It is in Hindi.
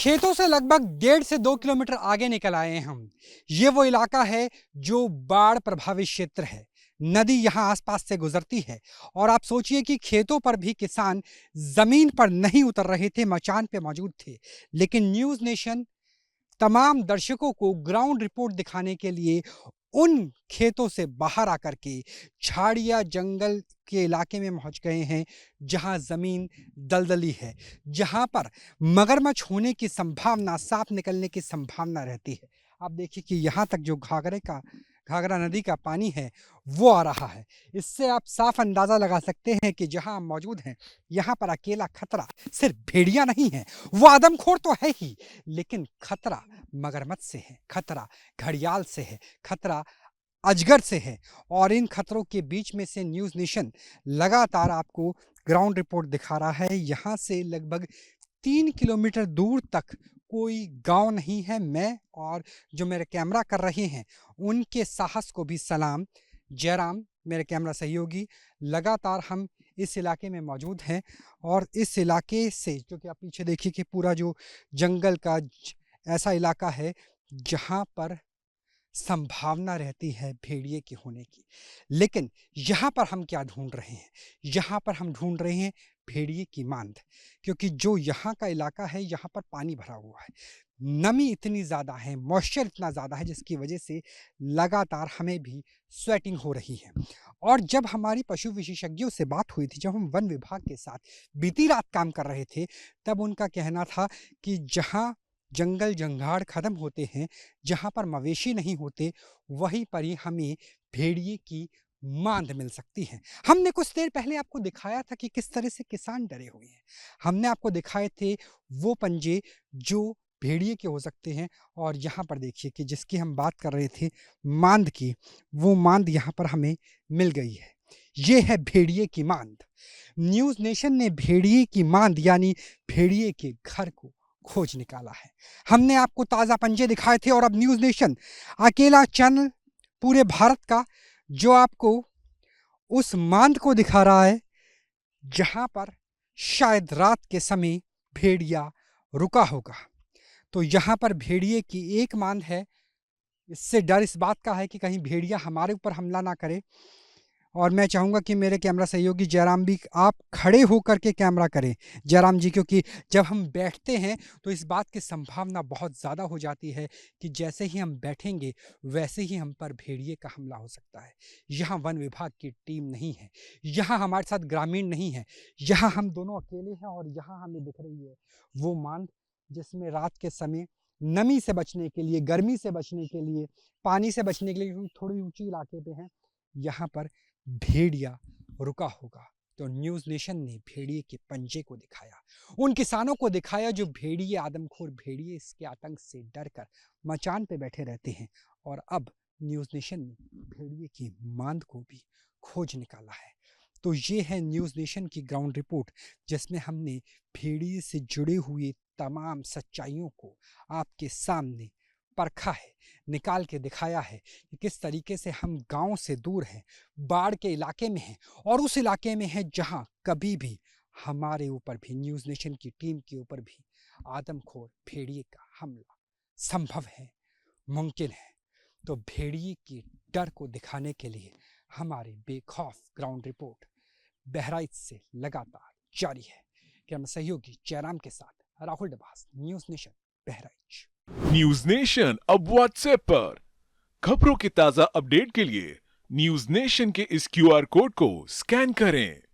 खेतों से लगभग 1.5 से 2 किलोमीटर आगे निकल आए हैं हम। ये वो इलाका है जो बाढ़ प्रभावित क्षेत्र है। नदी यहाँ आसपास से गुजरती है और आप सोचिए कि खेतों पर भी किसान जमीन पर नहीं उतर रहे थे, मचान पे मौजूद थे। लेकिन न्यूज़ नेशन तमाम दर्शकों को ग्राउंड रिपोर्ट दिखाने के लिए उन खेतों से बाहर आकर के झाड़िया जंगल के इलाके में पहुंच गए हैं, जहां जमीन दलदली है, जहां पर मगरमच्छ होने की संभावना, सांप निकलने की संभावना रहती है। आप देखिए कि यहाँ तक जो घाघरा नदी का पानी है वो आ रहा है। इससे आप साफ अंदाजा लगा सकते हैं कि जहां हम मौजूद हैं यहाँ पर अकेला खतरा सिर्फ भेड़िया नहीं है, वो आदमखोर तो है ही, लेकिन खतरा मगरमच्छ से है, खतरा घड़ियाल से है, खतरा अजगर से है। और इन खतरों के बीच में से न्यूज़ नेशन लगातार आपको ग्राउंड रिपोर्ट दिखा रहा है। यहाँ से लगभग 3 किलोमीटर दूर तक कोई गांव नहीं है। मैं और जो मेरे कैमरा कर रहे हैं उनके साहस को भी सलाम। जयराम मेरे कैमरा सहयोगी, लगातार हम इस इलाके में मौजूद हैं और इस इलाके से, क्योंकि आप पीछे देखिए कि पूरा जो जंगल का ऐसा इलाका है जहां पर संभावना रहती है भेड़िए के होने की। लेकिन यहाँ पर हम क्या ढूंढ रहे हैं? यहाँ पर हम ढूंढ रहे हैं भेड़िए की मांद, क्योंकि जो यहाँ का इलाका है यहाँ पर पानी भरा हुआ है, नमी इतनी ज़्यादा है, मॉइस्चर इतना ज़्यादा है, जिसकी वजह से लगातार हमें भी स्वेटिंग हो रही है। और जब हमारी पशु विशेषज्ञों से बात हुई थी, जब हम वन विभाग के साथ बीती रात काम कर रहे थे, तब उनका कहना था कि जहाँ जंगल जंगाड़ खत्म होते हैं, जहाँ पर मवेशी नहीं होते, वहीं पर ही हमें भेड़िए की मांद मिल सकती है। हमने कुछ देर पहले आपको दिखाया था कि किस तरह से किसान डरे हुए हैं। हमने आपको दिखाए थे वो पंजे जो भेड़िए के हो सकते हैं। और यहाँ पर देखिए कि जिसकी हम बात कर रहे थे मांद की, वो मांद यहाँ पर हमें मिल गई है। ये है भेड़िए की मांद। न्यूज़ नेशन ने भेड़िए की मांद यानी भेड़िए के घर को खोज निकाला है। हमने आपको ताज़ा पंजे दिखाए थे और अब न्यूज़ नेशन अकेला चैनल पूरे भारत का जो आपको उस मांद को दिखा रहा है जहां पर शायद रात के समय भेड़िया रुका होगा। तो यहाँ पर भेड़िए की एक मांद है। इससे डर इस बात का है कि कहीं भेड़िया हमारे ऊपर हमला ना करे। और मैं चाहूँगा कि मेरे कैमरा सहयोगी जयराम भी आप खड़े होकर के कैमरा करें, जयराम जी, क्योंकि जब हम बैठते हैं तो इस बात की संभावना बहुत ज़्यादा हो जाती है कि जैसे ही हम बैठेंगे वैसे ही हम पर भेड़िए का हमला हो सकता है। यहाँ वन विभाग की टीम नहीं है, यहाँ हमारे साथ ग्रामीण नहीं है, यहाँ हम दोनों अकेले हैं। और यहाँ हमें दिख रही है वो मांद जिसमें रात के समय नमी से बचने के लिए, गर्मी से बचने के लिए, पानी से बचने के लिए, क्योंकि थोड़ी ऊंची इलाके पे हैं, यहाँ पर भेड़िया रुका होगा। तो न्यूज़ नेशन ने भेड़िए के पंजे को दिखाया, उन किसानों को दिखाया जो भेड़िए, आदमखोर भेड़िए, इसके आतंक से डरकर मचान पे बैठे रहते हैं। और अब न्यूज़ नेशन ने भेड़िए की मांद को भी खोज निकाला है। तो ये है न्यूज़ नेशन की ग्राउंड रिपोर्ट, जिसमें हमने भेड़िए से जुड़े हुए तमाम सच्चाइयों को आपके सामने परखा है, निकाल के दिखाया है कि किस तरीके से हम गांव से दूर हैं, बाढ़ के इलाके में हैं, और उस इलाके में हैं जहां कभी भी हमारे ऊपर भी, न्यूज़ नेशन की टीम के ऊपर भी आदमखोर भेड़िए का हमला संभव है, मुमकिन है। तो भेड़िए की डर को दिखाने के लिए हमारी बेखौफ ग्राउंड रिपोर्ट बहराइच से लगातार जारी है। कैमरा सहयोगी जयराम के साथ Rahul Dabas, news nation Bahraich. News nation अब व्हाट्सएप पर खबरों के ताजा अपडेट के लिए न्यूज नेशन के इस क्यूआर कोड को स्कैन करें।